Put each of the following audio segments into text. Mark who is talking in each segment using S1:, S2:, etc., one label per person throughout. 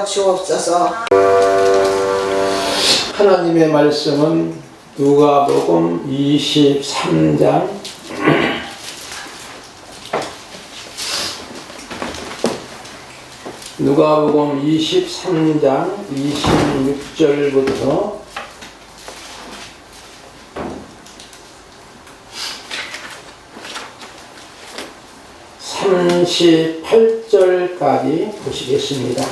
S1: 하여 주옵소서.
S2: 하나님의 말씀은 누가복음 23장 26절부터 38절까지 보시겠습니다.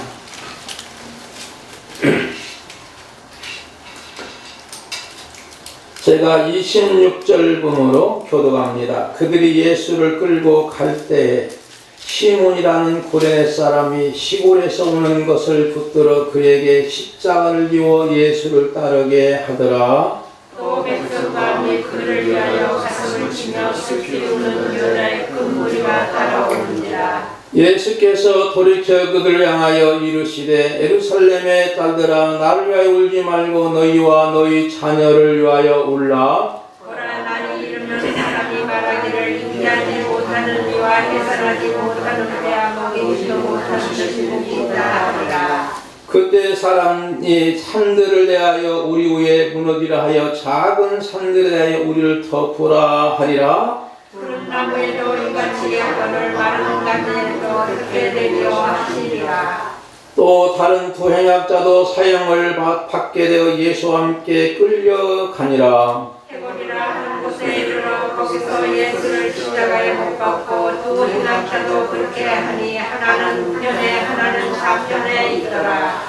S2: 제가 26절분으로 교독합니다. 그들이 예수를 끌고 갈 때에 시몬이라는 구레네 사람이 시골에서 오는 것을 붙들어 그에게 십자가를 지워 예수를 따르게 하더라.
S3: 또 백성과 및 그를 위하여 가슴을 치며 슬피 우는 여자의 큰 무리가 따라오는지라.
S2: 예수께서 돌이켜 그들을 향하여 이르시되 예루살렘의 딸들아 나를 위하여 울지 말고 너희와 너희 자녀를 위하여 울라.
S3: 보라 날이 이르면 사람이 말하기를 인자하지 못하는 이와 해산하지 못하는 배아 먹이지도 못하는 것이 복이 있다 하리라.
S2: 그때 사람이 산들을 대하여 우리 위에 무너지라 하여 작은 산들에 대하여 우리를 덮으라 하리라.
S3: 푸른 나무에도 이같이 약간을 마른 가지에도 흙에 대려 하시리라.
S2: 또 다른 두 행약자도 사형을 받게 되어 예수와 함께 끌려가니라.
S3: 해골이라 하는 곳에 이르러 거기서 예수를 십자가에 못 박고 두 행악자도 그렇게 하니 하나는 우편에 하나는 좌편에 있더라.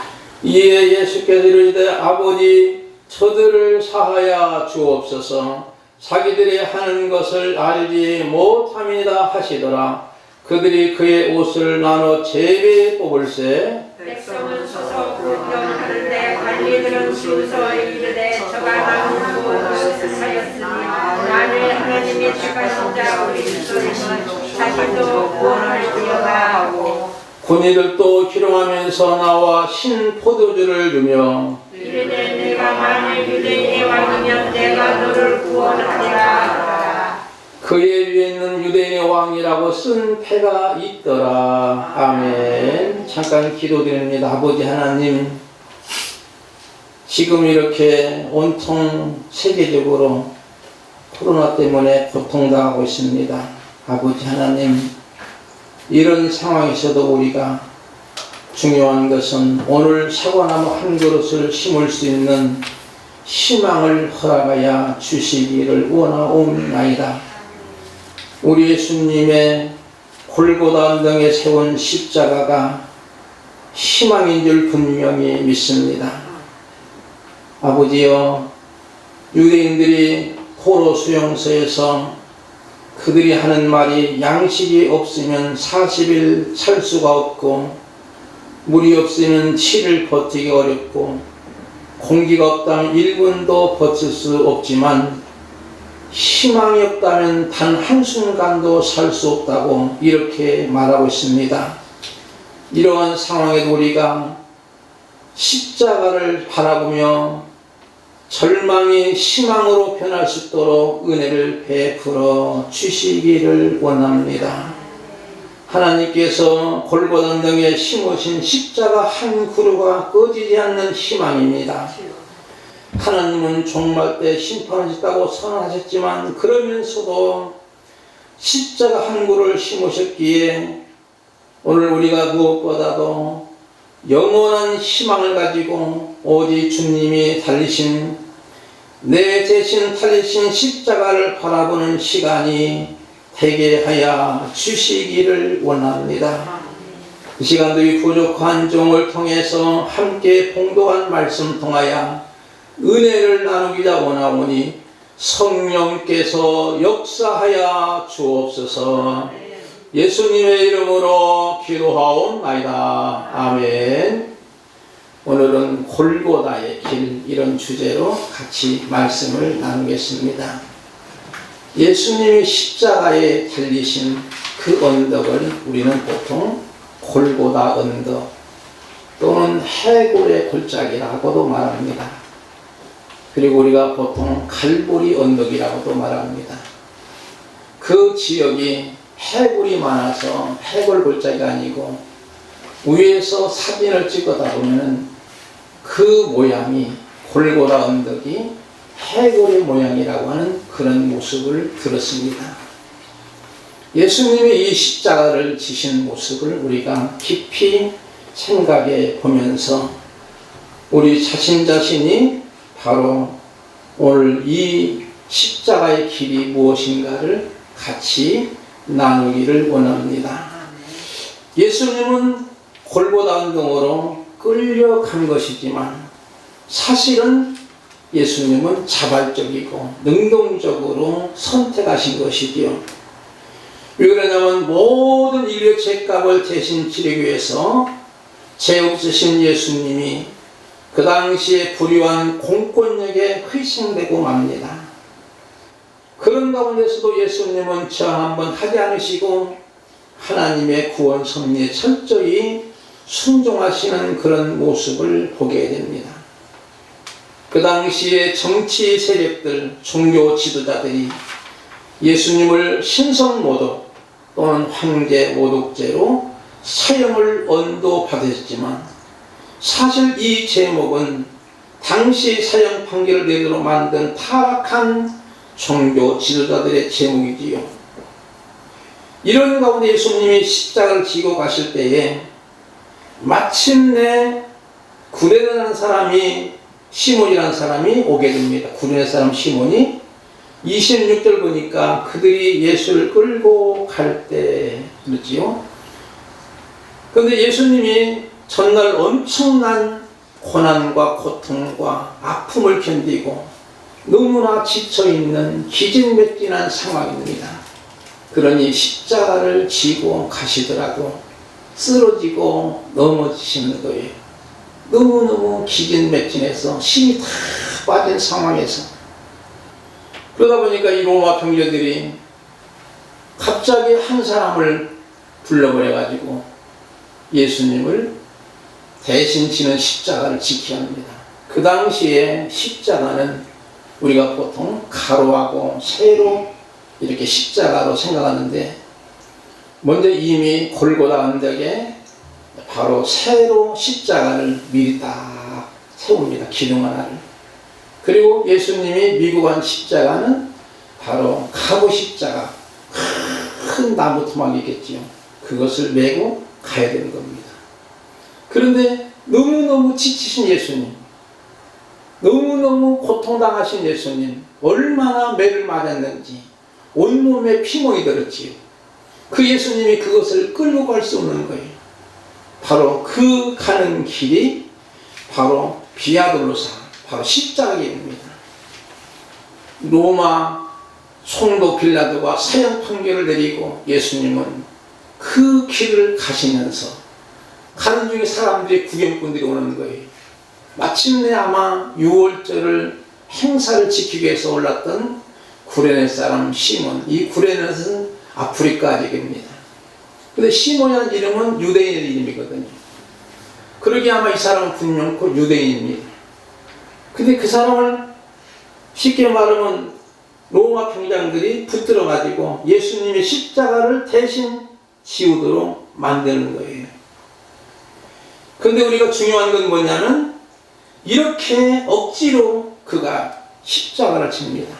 S2: 이에 예수께서 이르시되 아버지 저들을 사하여 주옵소서. 자기들이 하는 것을 알지 못함이다 하시더라. 그들이 그의 옷을 나눠 제비 뽑을세.
S3: 백성은 서서 구경하는데 관리들은 줄 서 이르되 저가 나는 무엇을 하였으니 만일 하나님이 택하신 자 우리 그리스도이니 자신도 구원할지어다 하고
S2: 군인들도 희롱하면서 나와 신 포도주를 주며
S3: 이르되 내가 만일 유대인의 왕이면 내가 너를 구원하리라 하더라.
S2: 그의 위에 있는 유대인의 왕이라고 쓴 패가 있더라. 아멘. 잠깐 기도드립니다. 아버지 하나님, 지금 이렇게 온통 세계적으로 코로나 때문에 고통당하고 있습니다. 아버지 하나님, 이런 상황에서도 우리가 중요한 것은 오늘 사과나무 한 그릇을 심을 수 있는 희망을 허락하여 주시기를 원하옵나이다. 우리 예수님의 골고다 언덕에 세운 십자가가 희망인 줄 분명히 믿습니다. 아버지여, 유대인들이 포로 수용소에서 그들이 하는 말이 양식이 없으면 40일 살 수가 없고 물이 없으면 7일 버티기 어렵고 공기가 없다면 1분도 버틸 수 없지만 희망이 없다면 단 한순간도 살 수 없다고 이렇게 말하고 있습니다. 이러한 상황에도 우리가 십자가를 바라보며 절망이 희망으로 변할 수 있도록 은혜를 베풀어 주시기를 원합니다. 하나님께서 골고다 언덕에 심으신 십자가 한 그루가 꺼지지 않는 희망입니다. 하나님은 종말 때 심판하셨다고 선언하셨지만 그러면서도 십자가 한 그루를 심으셨기에 오늘 우리가 무엇보다도 영원한 희망을 가지고 오직 주님이 달리신 내 대신 달리신 십자가를 바라보는 시간이 되게 하여 주시기를 원합니다. 이 시간도 이 부족한 종을 통해서 함께 봉독한 말씀 통하여 은혜를 나누기자 원하오니 성령께서 역사하여 주옵소서. 예수님의 이름으로 기도하옵나이다. 아멘. 오늘은 골고다의 길, 이런 주제로 같이 말씀을 나누겠습니다. 예수님이 십자가에 달리신 그 언덕을 우리는 보통 골고다 언덕 또는 해골의 골짜기라고도 말합니다. 그리고 우리가 보통 갈보리 언덕이라고도 말합니다. 그 지역이 해골이 많아서 해골 골짜기가 아니고 위에서 사진을 찍어다 보면 그 모양이 골고다 언덕이 해골의 모양이라고 하는 그런 모습을 들었습니다. 예수님이 이 십자가를 지신 모습을 우리가 깊이 생각해 보면서 우리 자신이 바로 오늘 이 십자가의 길이 무엇인가를 같이 나누기를 원합니다. 예수님은 골고다 언덕으로 끌려간 것이지만 사실은 예수님은 자발적이고 능동적으로 선택하신 것이지요. 왜 그러냐면 모든 인류의 죄값을 대신 치르기 위해서 죄 없으신 예수님이 그 당시에 불의한 공권력에 희생되고 맙니다. 그런 가운데서도 예수님은 저 한번 하지 않으시고 하나님의 구원 섭리에 철저히 순종하시는 그런 모습을 보게 됩니다. 그 당시에 정치 세력들, 종교 지도자들이 예수님을 신성모독 또는 황제 모독죄로 사형을 언도받으셨지만 사실 이 제목은 당시 사형 판결을 내도록 만든 타락한 종교 지도자들의 제목이지요. 이런 가운데 예수님이 십자가를 지고 가실 때에 마침내 구레네라는 사람이, 시몬이라는 사람이 오게 됩니다. 구레네 사람 시몬이 26절 보니까 그들이 예수를 끌고 갈 때 그렇지요. 그런데 예수님이 전날 엄청난 고난과 고통과 아픔을 견디고 너무나 지쳐있는 기진맥진한 상황입니다. 그러니 십자가를 지고 가시더라도 쓰러지고 넘어지시는 거예요. 너무너무 기진맥진해서 힘이 다 빠진 상황에서. 그러다 보니까 이 로마 병제들이 갑자기 한 사람을 불러버려가지고 예수님을 대신 지는 십자가를 지켜야 합니다. 그 당시에 십자가는 우리가 보통 가로하고 세로 이렇게 십자가로 생각하는데 먼저 이미 골고다 언덕에 바로 세로 십자가를 미리 딱 세웁니다. 기둥 하나를. 그리고 예수님이 미고 간 십자가는 바로 가고 십자가, 큰 나무 토막이겠지요. 그것을 메고 가야 되는 겁니다. 그런데 너무너무 지치신 예수님, 너무너무 고통당하신 예수님, 얼마나 매를 맞았는지 온몸에 피멍이 들었지요. 그 예수님이 그것을 끌고 갈 수 없는 거예요. 바로 그 가는 길이 바로 비아돌로사, 바로 십자가입니다. 로마 총독 빌라도가 사형 판결을 내리고 예수님은 그 길을 가시면서 가는 중에 사람들이, 구경꾼들이 오는 거예요. 마침내 아마 6월절을 행사를 지키기 위해서 올랐던 구레네 사람 시몬, 이 구레네는 아프리카 지역입니다. 근데 시몬이라는 이름은 유대인의 이름이거든요. 그러기에 아마 이 사람은 분명코 유대인입니다. 근데 그 사람을 쉽게 말하면 로마 병장들이 붙들어 가지고 예수님의 십자가를 대신 지우도록 만드는 거예요. 그런데 우리가 중요한 건 뭐냐면 이렇게 억지로 그가 십자가를 칩니다.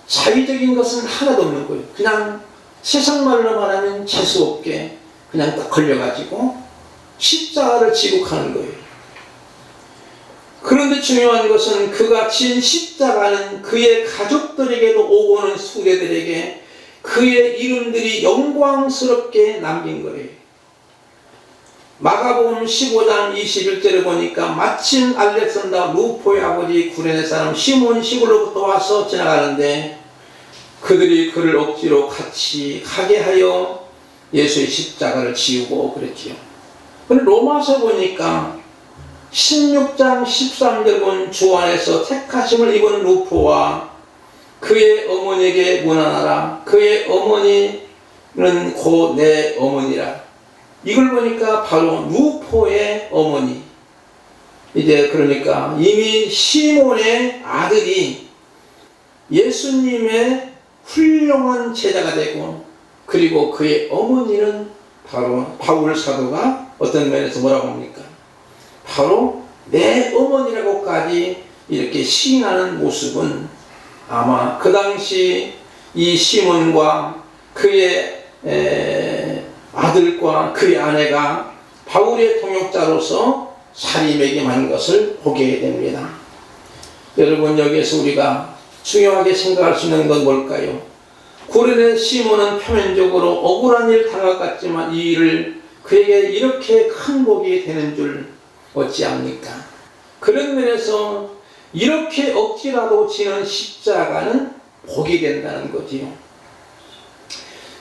S2: 자의적인 것은 하나도 없는 거예요. 그냥 세상 말로 말하면 재수없게 그냥 딱 걸려가지고 십자가를 지고 가는 거예요. 그런데 중요한 것은 그가 진 십자가는 그의 가족들에게도 오고 오는 수레들에게 그의 이름들이 영광스럽게 남긴 거예요. 마가복음 15장 21절에 보니까 마침 알렉산더 루포의 아버지 구레네 사람 시몬 시골로부터 와서 지나가는데 그들이 그를 억지로 같이 가게 하여 예수의 십자가를 지우고 그랬지요. 그런데 로마서 보니까 16장 13절 본 주 안에서 택하심을 입은 루포와 그의 어머니에게 문안하라. 그의 어머니는 곧 내 어머니라. 이걸 보니까 바로 루포의 어머니. 이제 그러니까 이미 시몬의 아들이 예수님의 훌륭한 제자가 되고 그리고 그의 어머니는 바로 바울 사도가 어떤 면에서 뭐라고 합니까? 바로 내 어머니라고까지 이렇게 시인하는 모습은 아마 그 당시 이 시몬과 그의 아들과 그의 아내가 바울의 동역자로서 자리매김한 것을 보게 됩니다. 여러분, 여기에서 우리가 중요하게 생각할 수 있는 건 뭘까요? 고린의 시몬은 표면적으로 억울한 일을 당한 것 같지만 이 일을 그에게 이렇게 큰 복이 되는 줄 어찌합니까? 그런 면에서 이렇게 억지라도 지는 십자가는 복이 된다는 거지요.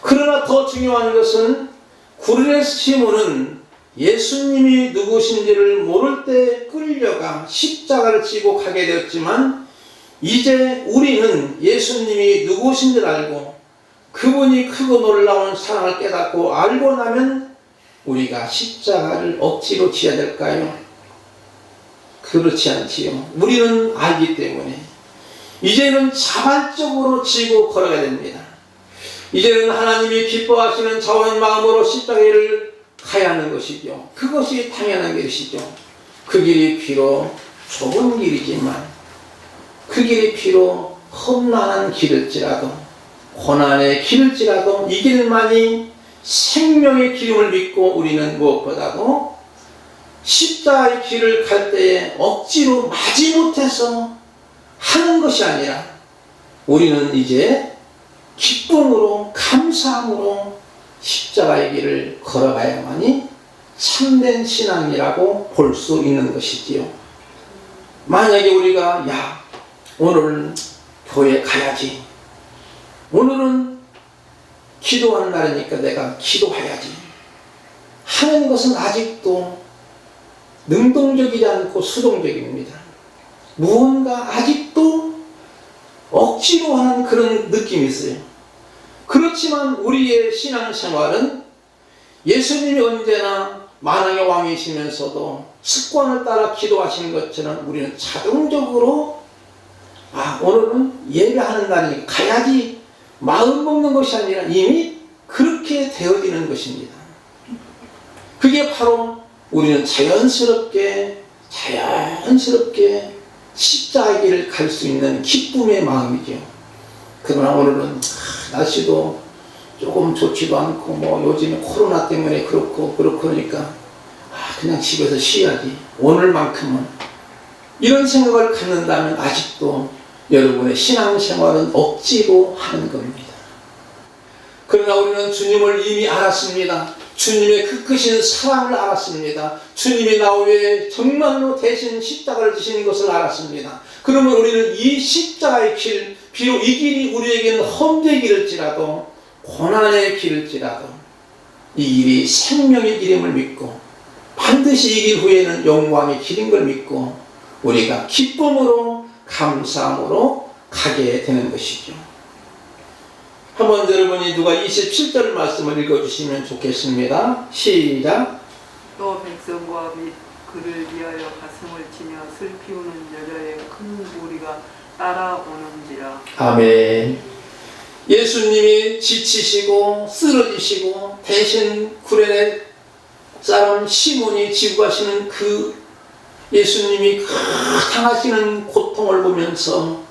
S2: 그러나 더 중요한 것은 고린의 시몬은 예수님이 누구신지를 모를 때 끌려가 십자가를 지고 가게 되었지만 이제 우리는 예수님이 누구신지를 알고 그분이 크고 놀라운 사랑을 깨닫고 알고 나면 우리가 십자가를 억지로 지어야 될까요? 그렇지 않지요. 우리는 알기 때문에 이제는 자발적으로 지고 걸어가야 됩니다. 이제는 하나님이 기뻐하시는 자원 마음으로 십자가를 가야 하는 것이죠. 그것이 당연한 것이죠. 그 길이 비록 좁은 길이지만 그 길이 비록 험난한 길일지라도 고난의 길일지라도 이 길만이 생명의 기름을 믿고 우리는 무엇보다도 십자가의 길을 갈 때에 억지로 마지못해서 하는 것이 아니라 우리는 이제 기쁨으로 감사함으로 십자가의 길을 걸어가야만이 참된 신앙이라고 볼 수 있는 것이지요. 만약에 우리가 오늘은 교회 가야지, 오늘은 기도하는 날이니까 내가 기도해야지 하는 것은 아직도 능동적이지 않고 수동적입니다. 무언가 아직도 억지로 하는 그런 느낌이 있어요. 그렇지만 우리의 신앙생활은 예수님이 언제나 만왕의 왕이시면서도 습관을 따라 기도하시는 것처럼 우리는 자동적으로 오늘은 예배하는 날이니까 가야지 마음 먹는 것이 아니라 이미 그렇게 되어지는 것입니다. 그게 바로 우리는 자연스럽게 십자가의 길을 갈 수 있는 기쁨의 마음이죠. 그러나 오늘은 날씨도 조금 좋지도 않고 요즘에 코로나 때문에 그렇고 그러니까 그냥 집에서 쉬어야지 오늘만큼은 이런 생각을 갖는다면 아직도 여러분의 신앙생활은 억지로 하는 겁니다. 그러나 우리는 주님을 이미 알았습니다. 주님의 그 크신 사랑을 알았습니다. 주님이 나 위해 정말로 대신 십자가를 지시는 것을 알았습니다. 그러면 우리는 이 십자가의 길, 비록 이 길이 우리에게는 험지의 길일지라도 고난의 길일지라도 이 길이 생명의 길임을 믿고 반드시 이 길 후에는 영광의 길인 걸 믿고 우리가 기쁨으로 감사함으로 가게 되는 것이죠. 한번 여러분이 누가 27절 말씀을 읽어주시면 좋겠습니다. 시작.
S1: 또 백성과 및 그를 위하여 가슴을 치며 슬피우는 여자의 큰 무리가 따라오는지라.
S2: 아멘. 예수님이 지치시고 쓰러지시고 대신 구레네 사람 시몬이 지고 가시는 그 예수님이 당하시는 고통을 보면서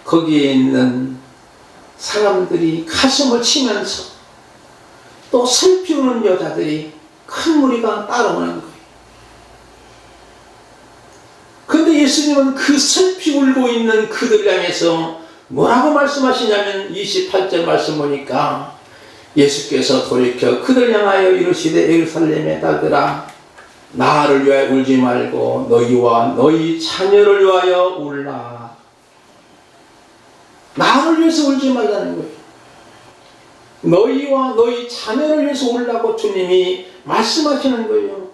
S2: 거기에 있는 사람들이 가슴을 치면서 또 슬피우는 여자들이 큰 무리가 따라오는 거예요. 그런데 예수님은 그 슬피 울고 있는 그들을 향해서 뭐라고 말씀하시냐면 28절 말씀 보니까 예수께서 돌이켜 그들 향하여 이르시되 예루살렘의 딸들아 나를 위하여 울지 말고 너희와 너희 자녀를 위하여 울라. 나를 위해서 울지 말라는 거예요. 너희와 너희 자녀를 위해서 울라고 주님이 말씀하시는 거예요.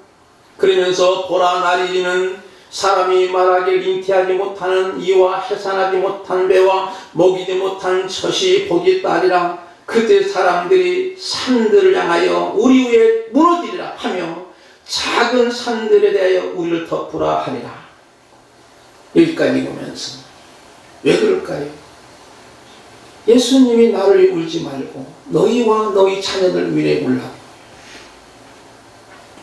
S2: 그러면서 보라 날이는 사람이 말하길 잉태하지 못하는 이와 해산하지 못한 배와 먹이지 못한 젖이 복이 따리라. 그때 사람들이 산들을 향하여 우리 위에 무너지리라 하며 작은 산들에 대하여 우리를 덮으라 하리라. 여기까지 보면서 왜 그럴까요? 예수님이 나를 위해 울지 말고 너희와 너희 자녀들 위해 울라고.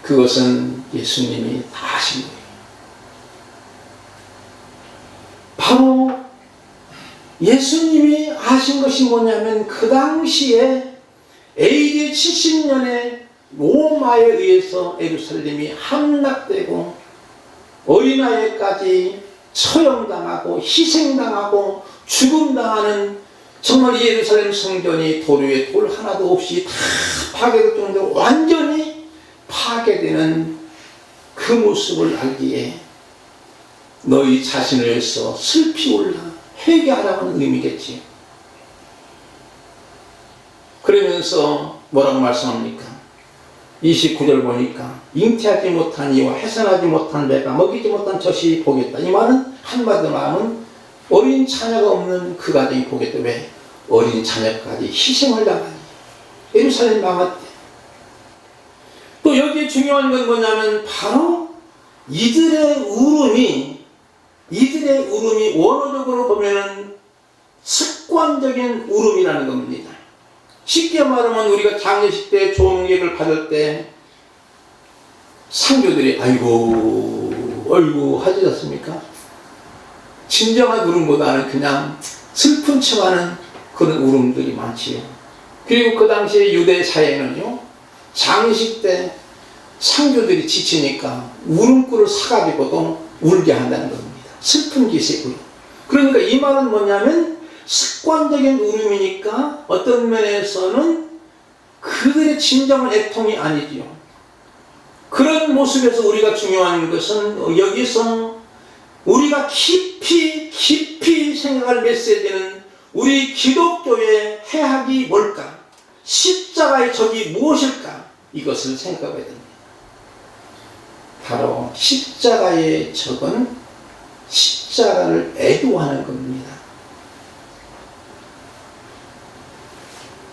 S2: 그것은 예수님이 다 하신 거예요. 바로 예수님이 하신 것이 뭐냐면 그 당시에 AD 70년에 로마에 의해서 예루살렘이 함락되고 어린아이까지 처형당하고 희생당하고 죽음당하는, 정말 예루살렘 성전이 돌 위에 돌 하나도 없이 다 파괴될 정도로 완전히 파괴되는 그 모습을 알기에 너희 자신을 위해서 슬피 울라, 회개하라는 의미겠지. 그러면서 뭐라고 말씀합니까? 29절 보니까 잉태하지 못한 이와 해산하지 못한 배가 먹이지 못한 젖이 보겠다. 이 말은 한마디로 말하면 어린 자녀가 없는 그 가정이 보겠다. 왜? 어린 자녀까지 희생을 당하니 예루살렘 망했대. 또 여기에 중요한 건 뭐냐면 바로 이들의 울음이 원어적으로 보면은 습관적인 울음이라는 겁니다. 쉽게 말하면 우리가 장례식 때 종객을 받을 때 상교들이 아이고 하지 않습니까? 진정한 울음보다는 그냥 슬픈 척하는 그런 울음들이 많지요. 그리고 그 당시에 유대 사회는요, 장례식 때 상교들이 지치니까 울음꿀을 사가지고도 울게 한다는 겁니다. 슬픈 기색으로. 그러니까 이 말은 뭐냐면 습관적인 울음이니까 어떤 면에서는 그들의 진정한 애통이 아니지요. 그런 모습에서 우리가 중요한 것은 여기서 우리가 깊이 생각할 메시지는 우리 기독교의 해악이 뭘까? 십자가의 적이 무엇일까? 이것을 생각해야 됩니다. 바로 십자가의 적은 십자가를 애도하는 겁니다.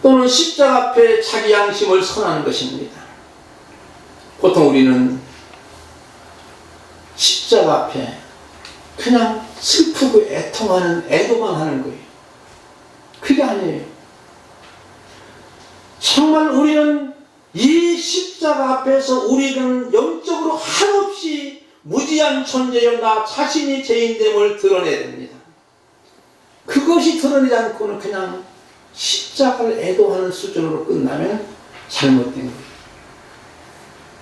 S2: 또는 십자가 앞에 자기 양심을 선하는 것입니다. 보통 우리는 십자가 앞에 그냥 슬프고 애통하는 애도만 하는 거예요. 그게 아니에요. 정말 우리는 이 십자가 앞에서 우리는 영적으로 한없이 무지한 존재여 나 자신이 죄인됨을 드러내야 됩니다. 그것이 드러내지 않고는 그냥 십자가를 애도하는 수준으로 끝나면 잘못된 거예요.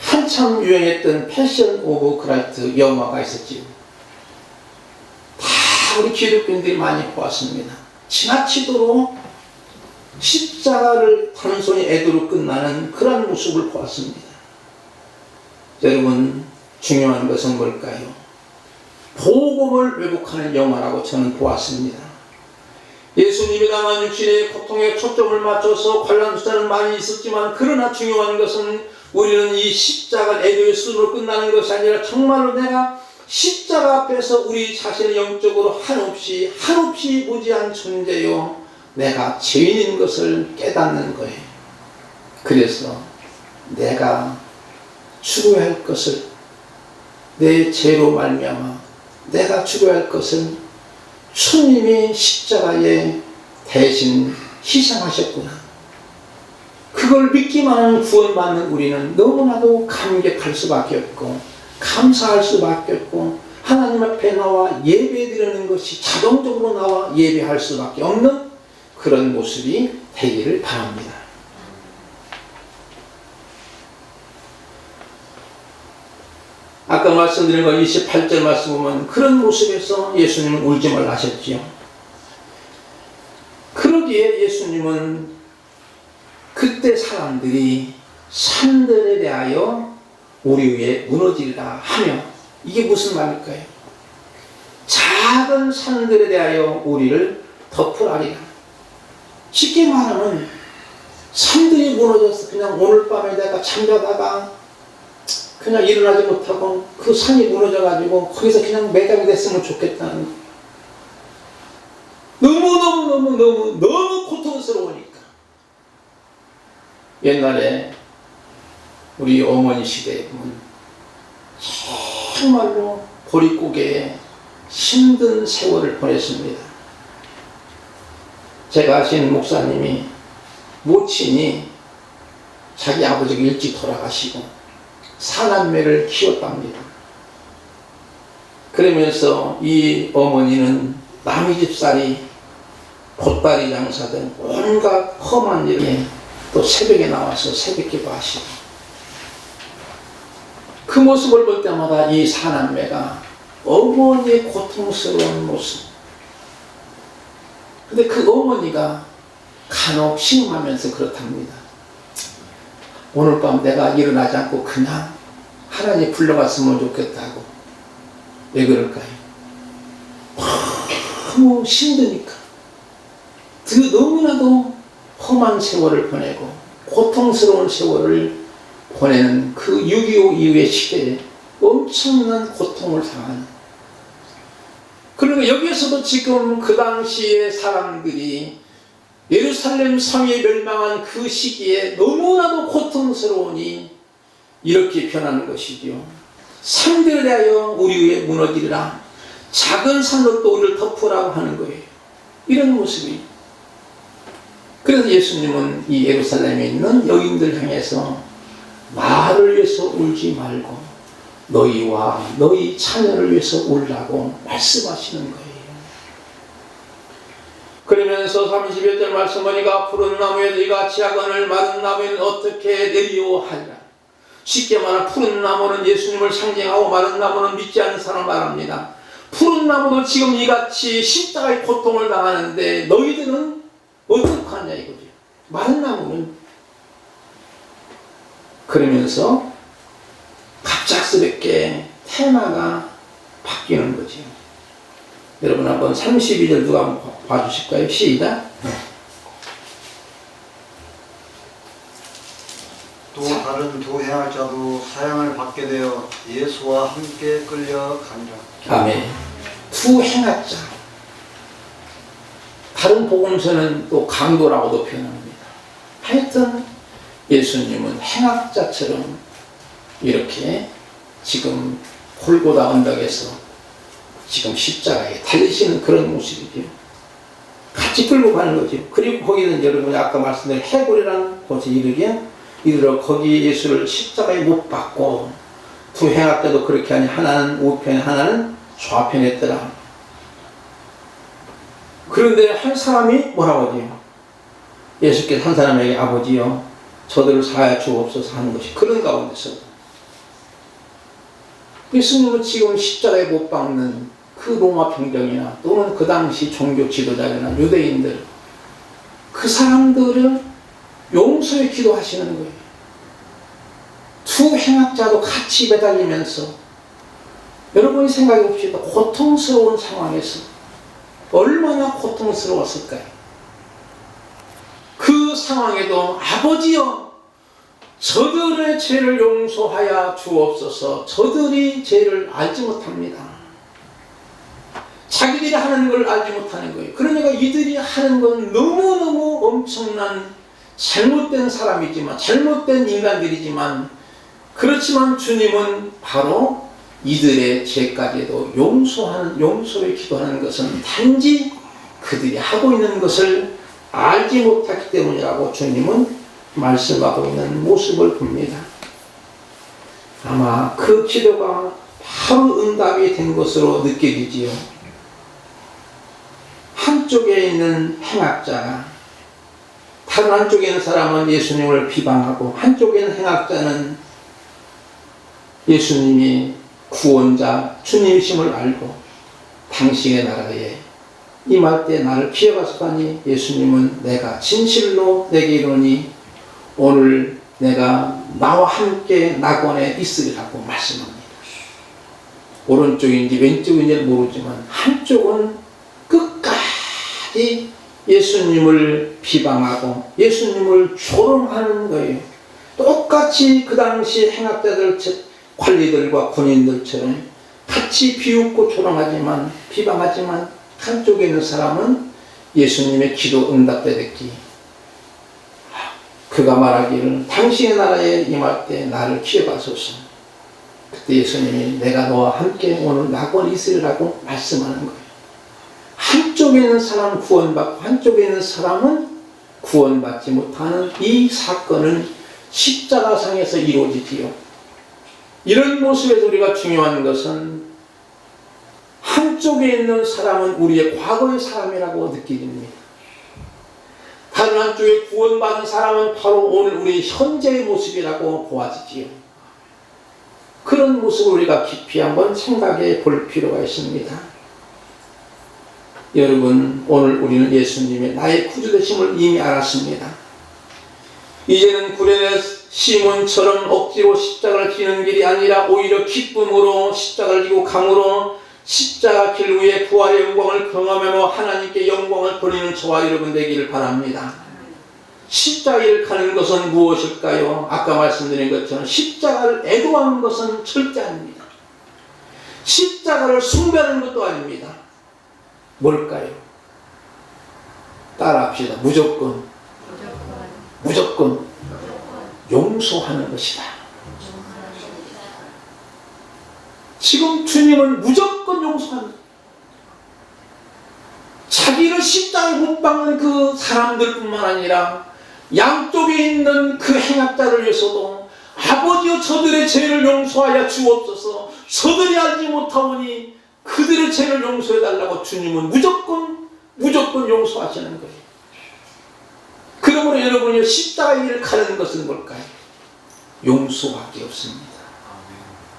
S2: 한참 유행했던 패션 오브 크라이스트 영화가 있었지요. 다 우리 기독교인들이 많이 보았습니다. 지나치도록 십자가를 단순히 애도로 끝나는 그런 모습을 보았습니다. 여러분, 중요한 것은 뭘까요? 복음을 왜곡하는 영화라고 저는 보았습니다. 예수님이 당한 육신의 고통에 초점을 맞춰서 관람 수단은 많이 있었지만, 그러나 중요한 것은 우리는 이 십자가 애도의 수준으로 끝나는 것이 아니라 정말로 내가 십자가 앞에서 우리 자신의 영적으로 한없이 무지한 존재요 내가 죄인인 것을 깨닫는 거예요. 그래서 내가 죽어야 할 것을, 내 죄로 말미암아 내가 죽어야 할 것을 주님이 십자가에 대신 희생하셨구나. 그걸 믿기만 하는 구원받는 우리는 너무나도 감격할 수밖에 없고 감사할 수밖에 없고 하나님 앞에 나와 예배드리는 것이 자동적으로 나와 예배할 수밖에 없는 그런 모습이 되기를 바랍니다. 아까 말씀드린 거 28절 말씀 보면 그런 모습에서 예수님은 울지 말라 하셨지요. 그러기에 예수님은 그때 사람들이 산들에 대하여 우리 위에 무너지리라 하며, 이게 무슨 말일까요? 작은 산들에 대하여 우리를 덮으라리라. 쉽게 말하면 산들이 무너져서 그냥 오늘 밤에 내가 잠자다가 그냥 일어나지 못하고 그 산이 무너져가지고 거기서 그냥 매장이 됐으면 좋겠다는 거예요. 너무 고통스러우니까. 옛날에 우리 어머니 시대에 보면 정말로 보릿고개에 힘든 세월을 보냈습니다. 제가 아시는 목사님이 모친이 자기 아버지가 일찍 돌아가시고 사남매를 키웠답니다. 그러면서 이 어머니는 남의 집살이, 보따리 장사 등 온갖 험한 일에 또 새벽에 나와서 새벽기도 하시고, 그 모습을 볼 때마다 이 사남매가 어머니의 고통스러운 모습, 근데 그 어머니가 간혹 신음하면서 그렇답니다. 오늘 밤 내가 일어나지 않고 그냥 하나님 불러갔으면 좋겠다고. 왜 그럴까요? 너무 힘드니까. 너무나도 험한 세월을 보내고 고통스러운 세월을 보내는 그 6.25 이후의 시대에 엄청난 고통을 당하는, 그러니까 여기에서도 지금 그 당시의 사람들이 예루살렘 성이 멸망한 그 시기에 너무나도 고통스러우니 이렇게 변하는 것이죠. 산들에 대하여 우리 위에 무너지리라, 작은 산으로 또 우리를 덮으라고 하는 거예요. 이런 모습이. 그래서 예수님은 이 예루살렘에 있는 여인들 향해서 나를 위해서 울지 말고 너희와 너희 자녀를 위해서 울라고 말씀하시는 거예요. 그러면서 31절 말씀 보니까 푸른 나무에 너희가 지하건을 마른 나무에는 어떻게 내리오하리라. 쉽게 말하면 푸른 나무는 예수님을 상징하고 마른 나무는 믿지 않는 사람을 말합니다. 푸른 나무도 지금 이같이 십자가의 고통을 당하는데 너희들은 어떻게 하냐 이거죠. 마른 나무는. 그러면서 갑작스럽게 테마가 바뀌는 거죠. 여러분 한번 32절 누가 한번 봐주실까요? 시작.
S4: 또 다른 두 행할자도 사형을 받게 되어 예수와 함께 끌려가니라.
S2: 아멘. 두 행할자. 다른 복음서는 또 강도라고도 표현합니다. 하여튼 예수님은 행악자처럼 이렇게 지금 골고다 언덕에서 지금 십자가에 달리시는 그런 모습이죠. 같이 끌고 가는 거죠. 그리고 거기는 여러분이 아까 말씀드린 해골이라는 곳에 이르러 거기 예수를 십자가에 못 박고 두 행악자도 그렇게 하니 하나는 우편에 하나는 좌편에 있더라. 그런데 한 사람이 뭐라고 하죠? 예수께서 한 사람에게 아버지여 저들을 사하여 주옵소서 하는 것이 그런 가운데서 예수님은 지금 십자가에 못 박는 그 로마 병정이나 또는 그 당시 종교 지도자나 유대인들, 그 사람들을 용서의 기도하시는 거예요. 두 행악자도 같이 매달리면서 여러분이 생각해 봅시다. 고통스러운 상황에서 얼마나 고통스러웠을까요? 그 상황에도 아버지여 저들의 죄를 용서하여 주옵소서. 저들이 죄를 알지 못합니다. 자기들이 하는 걸 알지 못하는 거예요. 그러니까 이들이 하는 건 너무너무 엄청난 잘못된 사람이지만, 잘못된 인간들이지만, 그렇지만 주님은 바로 이들의 죄까지도 용서의 기도하는 것은 단지 그들이 하고 있는 것을 알지 못했기 때문이라고 주님은 말씀하고 있는 모습을 봅니다. 아마 그 기도가 바로 응답이 된 것으로 느껴지지요. 한쪽에 있는 행악자가 다른 한쪽에 있는 사람은 예수님을 비방하고, 한쪽에 있는 행악자는 예수님이 구원자 주님이심을 알고 당신의 나라에 임할 때 나를 기억하시다니 예수님은 내가 진실로 내게 이르노니 오늘 내가 나와 함께 낙원에 있으리라고 말씀합니다. 오른쪽인지 왼쪽인지 모르지만 한쪽은 끝까지 예수님을 비방하고 예수님을 조롱하는 거예요. 똑같이 그 당시 행악자들, 관리들과 군인들처럼 같이 비웃고 조롱하지만, 비방하지만 한쪽에 있는 사람은 예수님의 기도 응답대 듣기, 그가 말하기를 당신의 나라에 임할 때 나를 기억하소서. 그때 예수님이 내가 너와 함께 오늘 낙원에 있으리라고 말씀하는 거예요. 한쪽에 있는 사람은 구원받고 한쪽에 있는 사람은 구원받지 못하는 이 사건은 십자가상에서 이루어지지요. 이런 모습에서 우리가 중요한 것은 한쪽에 있는 사람은 우리의 과거의 사람이라고 느껴집니다. 다른 한쪽에 구원받은 사람은 바로 오늘 우리 현재의 모습이라고 보아지지요. 그런 모습을 우리가 깊이 한번 생각해 볼 필요가 있습니다. 여러분, 오늘 우리는 예수님의 나의 구주 되심을 이미 알았습니다. 이제는 구레네 시몬처럼 억지로 십자가를 지는 길이 아니라 오히려 기쁨으로 십자가를 지고 감으로 십자가 길 위에 부활의 영광을 경험하며 하나님께 영광을 돌리는 저와 여러분 되기를 바랍니다. 십자가를 가는 것은 무엇일까요? 아까 말씀드린 것처럼 십자가를 애도하는 것은 절대 아닙니다. 십자가를 숭배하는 것도 아닙니다. 뭘까요? 따라합시다. 무조건 용서하는 것이다. 지금 주님은 무조건 용서하는, 자기를 십자가에 못 박는 그 사람들뿐만 아니라 양쪽에 있는 그 행악자를 위해서도 아버지여 저들의 죄를 용서하여 주옵소서, 저들이 알지 못하오니 그들의 죄를 용서해달라고 주님은 무조건 용서하시는 거예요. 그러므로 여러분이 십자가의 길을 가는 것은 뭘까요? 용서밖에 없습니다.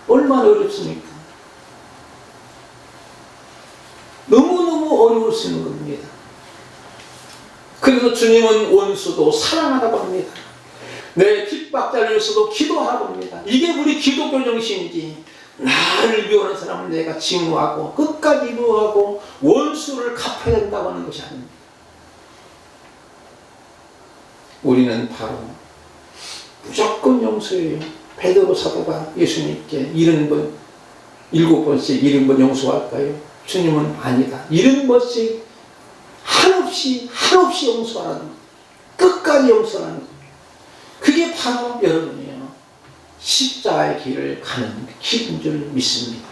S2: 얼마나 어렵습니까? 너무너무 어려울 수 있는 겁니다. 그래서 주님은 원수도 사랑하라고 합니다. 내 핍박자를 위해서도 기도하라고 합니다. 이게 우리 기독교 정신이지. 나를 미워하는 사람은 내가 증오하고 끝까지 미워하고 원수를 갚아야 된다고 하는 것이 아닙니다. 우리는 바로 무조건 용서해요. 베드로 사도가 예수님께 70번, 7번씩 70번 용서할까요? 주님은 아니다. 70번씩 한없이 용서하라는 것. 끝까지 용서하는 것. 그게 바로 여러분이요, 십자가의 길을 가는 길인 줄 믿습니다.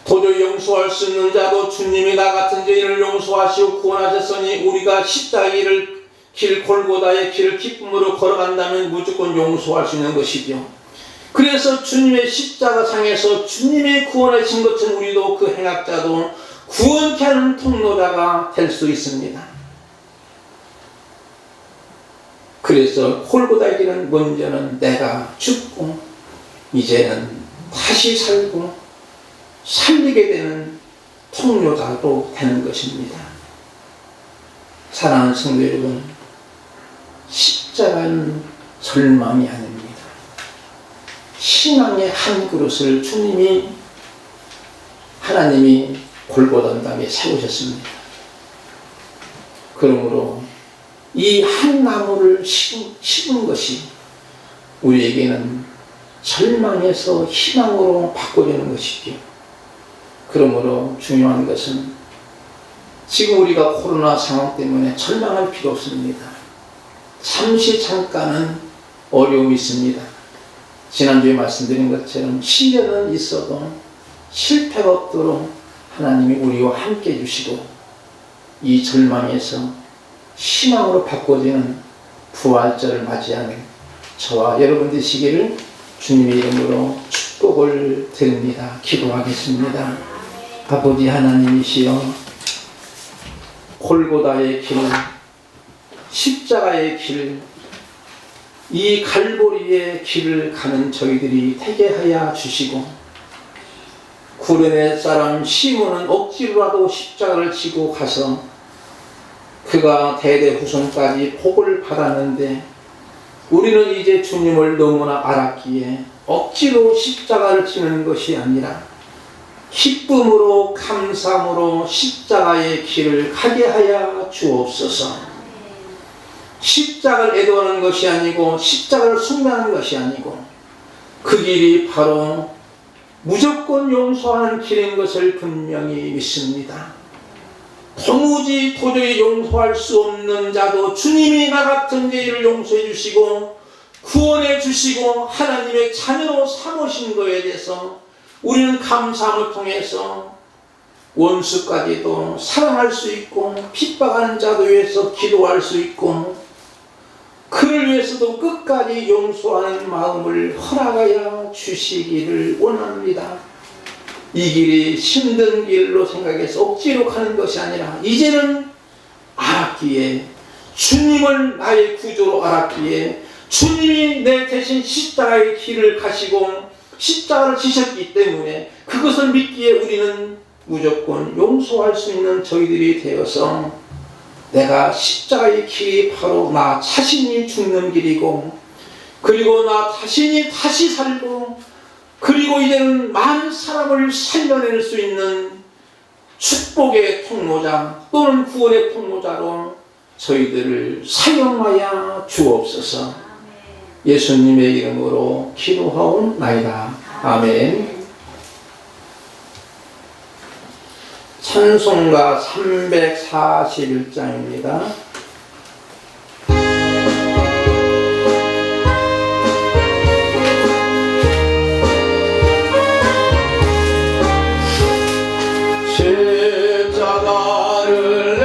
S2: 도저히 용서할 수 있는 자도 주님이 나 같은 죄인을 용서하시고 구원하셨으니 우리가 십자가의 길 골고다의 길을 기쁨으로 걸어간다면 무조건 용서할 수 있는 것이죠. 그래서 주님의 십자가 상에서 주님의 구원하신 것은 우리도 그 행악자도 구원케 하는 통로자가 될 수 있습니다. 그래서 골고다의 길은 먼저는 내가 죽고 이제는 다시 살고 살리게 되는 통로자도 되는 것입니다. 사랑하는 성도 여러분, 십자가는 절망이 아닙니다. 신앙의 한 그릇을 하나님이 골고다 땅에 세우셨습니다. 그러므로 이 한 나무를 심은 것이 우리에게는 절망에서 희망으로 바꿔주는 것이죠. 그러므로 중요한 것은 지금 우리가 코로나 상황 때문에 절망할 필요 없습니다. 잠시 잠깐은 어려움이 있습니다. 지난주에 말씀드린 것처럼 시련은 있어도 실패가 없도록 하나님이 우리와 함께 해주시고 이 절망에서 희망으로 바꿔지는 부활절을 맞이하는 저와 여러분 되시기를 주님의 이름으로 축복을 드립니다. 기도하겠습니다. 아버지 하나님이시여, 골고다의 길, 십자가의 길, 이 갈보리의 길을 가는 저희들이 되게 하여 주시고, 구레네 사람 시몬은 억지로라도 십자가를 지고 가서 그가 대대후손까지 복을 받았는데 우리는 이제 주님을 너무나 알았기에 억지로 십자가를 지는 것이 아니라 기쁨으로 감사함으로 십자가의 길을 가게 하여 주옵소서. 십자가를 애도하는 것이 아니고 십자가를 숭배하는 것이 아니고 그 길이 바로 무조건 용서하는 길인 것을 분명히 믿습니다. 도저히 용서할 수 없는 자도 주님이 나 같은 죄를 용서해 주시고 구원해 주시고 하나님의 자녀로 삼으신 것에 대해서 우리는 감사함을 통해서 원수까지도 사랑할 수 있고 핍박하는 자도 위해서 기도할 수 있고 그를 위해서도 끝까지 용서하는 마음을 허락하여 주시기를 원합니다. 이 길이 힘든 길로 생각해서 억지로 가는 것이 아니라 이제는 알았기에, 주님을 나의 구조로 알았기에, 주님이 내 대신 십자가의 길을 가시고 십자가를 지셨기 때문에 그것을 믿기에 우리는 무조건 용서할 수 있는 저희들이 되어서, 내가 십자가의 길이 바로 나 자신이 죽는 길이고, 그리고 나 자신이 다시 살고, 그리고 이제는 많은 사람을 살려낼 수 있는 축복의 통로자 또는 구원의 통로자로 저희들을 사용하여 주옵소서. 예수님의 이름으로 기도하옵나이다. 아멘. 찬송가 341장입니다. 십자가를